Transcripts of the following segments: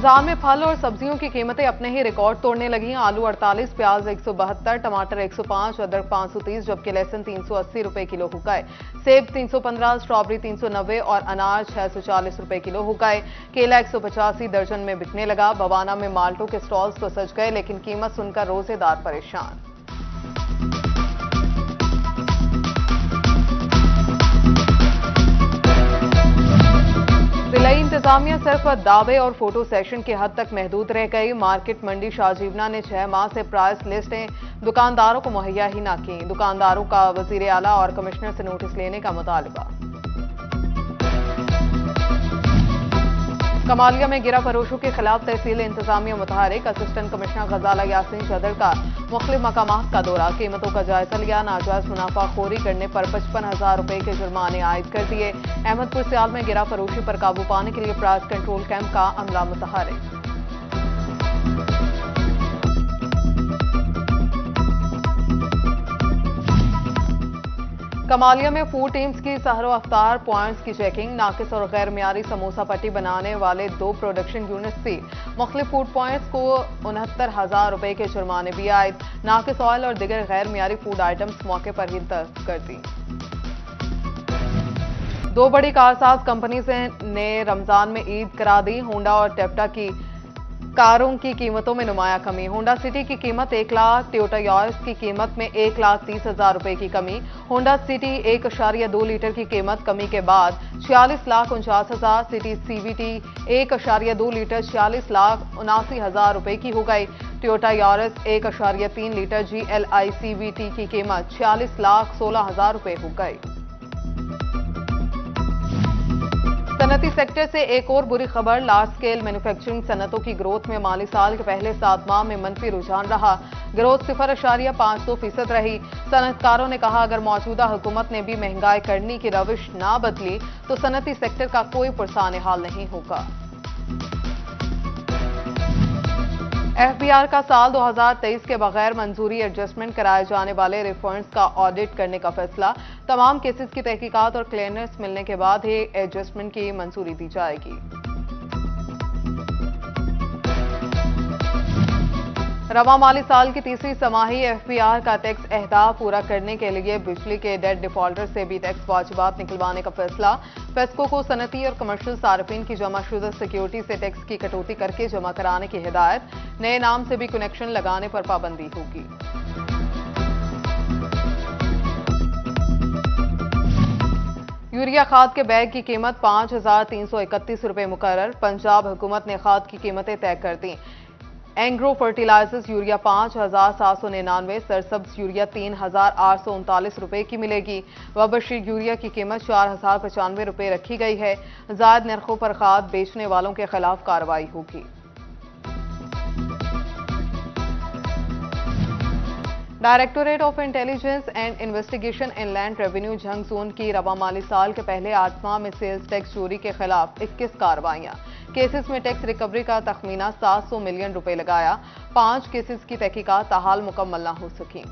रमजान में फल और सब्जियों की कीमतें अपने ही रिकॉर्ड तोड़ने लगी। आलू 48, प्याज 172, टमाटर 105, अदरक 530, जबकि लहसुन 380 रुपए किलो हो गए। सेब 315, स्ट्रॉबेरी 390 और अनार 640 रुपए किलो हो गए। केला 185 दर्जन में बिकने लगा। बवाना में माल्टों के स्टॉल्स तो सज गए, लेकिन कीमत सुनकर रोजेदार परेशान। जिला इंतजामिया सिर्फ दावे और फोटो सेशन की हद तक महदूद रह गई। मार्केट मंडी शाहजीवना ने 6 माह से प्राइस लिस्टें दुकानदारों को मुहैया ही न की। दुकानदारों का वजीर आला और कमिश्नर से नोटिस लेने का मुतालबा। कमालिया में गिरा फरोशों के खिलाफ तहसील इंतजामिया मुतहरिक। असिस्टेंट कमिश्नर गजाला यासीन चदर का मुख्तलिफ मकामात का दौरा, कीमतों का जायजा लिया। नाजायज मुनाफाखोरी करने पर 55,000 रुपए के जुर्माने आयद कर दिए। अहमदपुर सियाल में गिरा फरोशी पर काबू पाने के लिए प्राइस कंट्रोल कैंप का अमला मुतहरिक। कमालिया में फूड टीम्स की सहरो अफ्तार पॉइंट्स की चेकिंग। नाकिस और गैर मियारी समोसा पट्टी बनाने वाले 2 प्रोडक्शन यूनिट से मुख्तलिफ फूड पॉइंट्स को 69,000 रुपए के जुर्माने भी आए। नाकिस ऑयल और दिगर गैर मियारी फूड आइटम्स मौके पर ही जब्त कर दी। 2 बड़ी कारसाज कंपनी ने रमजान में ईद करा दी। होंडा और टेप्टा की कारों की कीमतों में नुमाया कमी। होंडा सिटी की कीमत 1 लाख, टोयोटा यारिस की कीमत में 1,30,000 रुपए की कमी। होंडा सिटी 1.2 लीटर की कीमत कमी के बाद 46,49,000, सिटी सीवीटी 1.2 लीटर 46,79,000 रुपए की हो गई। Toyota Yaris 1.3 litre GLI CVT की कीमत 46,16,000 रुपए हो गई। सनती सेक्टर से एक और बुरी खबर। लार्ज स्केल मैन्युफैक्चरिंग सनतों की ग्रोथ में माली साल के पहले 7 माह में मनफी रुझान रहा। ग्रोथ 0.52% रही। सनतकारों ने कहा, अगर मौजूदा हुकूमत ने भी महंगाई करने की रविश ना बदली तो सनती सेक्टर का कोई पुरसान हाल नहीं होगा। FBR का साल 2023 के बगैर मंजूरी एडजस्टमेंट कराए जाने वाले रिफंड्स का ऑडिट करने का फैसला। तमाम केसेस की तहकीकात और क्लियरेंस मिलने के बाद ही एडजस्टमेंट की मंजूरी दी जाएगी। रवा माली साल की तीसरी समाही FBR का टैक्स अहदाफ पूरा करने के लिए बिजली के डेट डिफॉल्टर से भी टैक्स वाजिबात निकलवाने का फैसला। फेस्को को सनती और कमर्शियल सार्फिन की जमाशुदा सिक्योरिटी से टैक्स की कटौती करके जमा कराने की हिदायत। नए नाम से भी कनेक्शन लगाने पर पाबंदी होगी। यूरिया खाद के बैग की कीमत 5,331 रुपए मुकर्रर। पंजाब हुकूमत ने खाद की कीमतें तय कर दी। एंग्रो फर्टिलाइजर्स यूरिया 5,799, सरसब्ज यूरिया 3,839 रुपए की मिलेगी। वबशीर यूरिया की कीमत 4,095 रुपए रखी गई है। जायद नरखों पर खाद बेचने वालों के खिलाफ कार्रवाई होगी। Directorate of intelligence and investigation inland revenue Jhang zone की रवा माली साल के पहले 8 माह में सेल्स टैक्स चोरी के खिलाफ 21 कार्रवाइयां। केसेस में टैक्स रिकवरी का तखमीना 700 मिलियन रुपए लगाया। 5 केसेस की तहकीकात ताहाल मुकम्मल न हो सकी।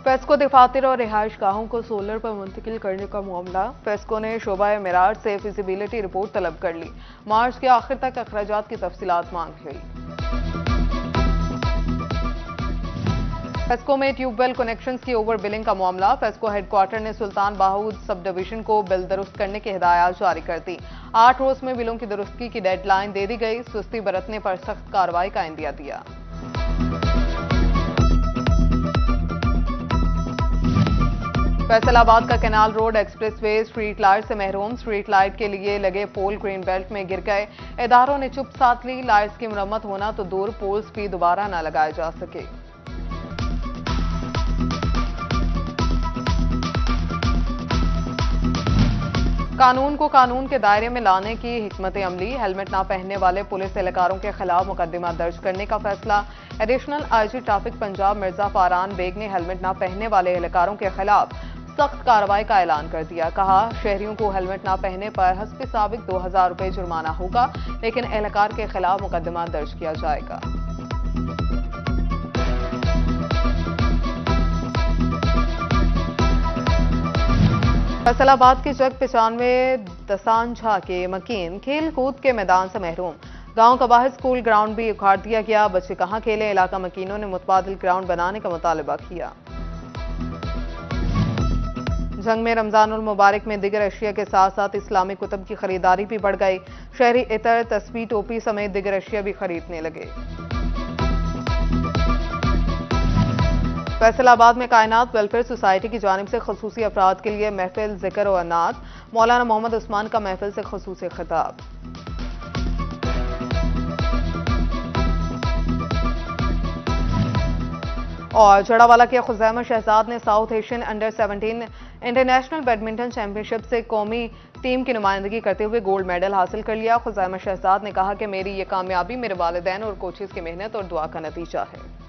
फेस्को दफातर और रिहाइश गाहों को सोलर पर मुंतकिल करने का मामला। फेस्को ने शोबा मेराज से फिजिबिलिटी रिपोर्ट तलब कर ली। मार्च के आखिर तक अखराजात की तफसीलात मांग ली। फेस्को में ट्यूबवेल कनेक्शंस की ओवर बिलिंग का मामला। फेस्को हेडक्वार्टर ने सुल्तान बाहूद सब डिवीजन को बिल दुरुस्त करने की हिदायत जारी कर दी। 8 रोज में बिलों की दुरुस्ती की डेडलाइन दे दी गई। सुस्ती बरतने पर सख्त कार्रवाई का इंदिया दिया। फैसलाबाद का canal road expressway street light से महरूम। स्ट्रीट लाइट के लिए लगे पोल ग्रीन बेल्ट में गिर गए। इदारों ने चुप साथ ली। लाइट्स की मरम्मत होना तो दूर, पोल्स भी दोबारा न लगाए जा सके। कानून को कानून के दायरे में लाने की हिकमत अमली। हेलमेट ना पहनने वाले पुलिस एहलकारों के खिलाफ मुकदमा दर्ज करने का फैसला। Additional IG traffic Punjab Mirza Faran Baig ने हेलमेट ना पहनने वाले एहलकारों के खिलाफ सख्त कार्रवाई का ऐलान कर दिया। कहा, शहरियों को हेलमेट ना पहनने पर हस्बे साबिक 2,000 रुपए जुर्माना होगा, लेकिन एहलकार के खिलाफ मुकदमा दर्ज किया जाएगा। फैसलाबाद के जग 95 दसांझा के मकीन खेल कूद के मैदान से महरूम। गांव का बाहर स्कूल ग्राउंड भी उखाड़ दिया गया। बच्चे कहां खेले, इलाका मकीनों ने मुतबादिल ग्राउंड बनाने का मुतालबा किया। जंग में रमजानुल मुबारक में दिगर अशिया के साथ साथ इस्लामी कुतुब की खरीदारी भी बढ़ गई। शहरी इतर, तस्बीह, टोपी समेत दिगर अशिया भी खरीदने लगे। फैसलाबाद में कायनात वेलफेयर सोसाइटी की जानिब से खसूसी अफराद के लिए महफिल जिक्र और अनात। मौलाना मोहम्मद उस्मान का महफिल से खसूसी खिताब। और जड़ावाला के खुजैमा शहजाद ने south Asian under 17 international badminton championship से कौमी टीम की नुमाइंदगी करते हुए गोल्ड मेडल हासिल कर लिया। खुजैमा शहजाद ने कहा कि मेरी ये कामयाबी मेरे वालिदैन और कोचेस की मेहनत और दुआ का नतीजा है।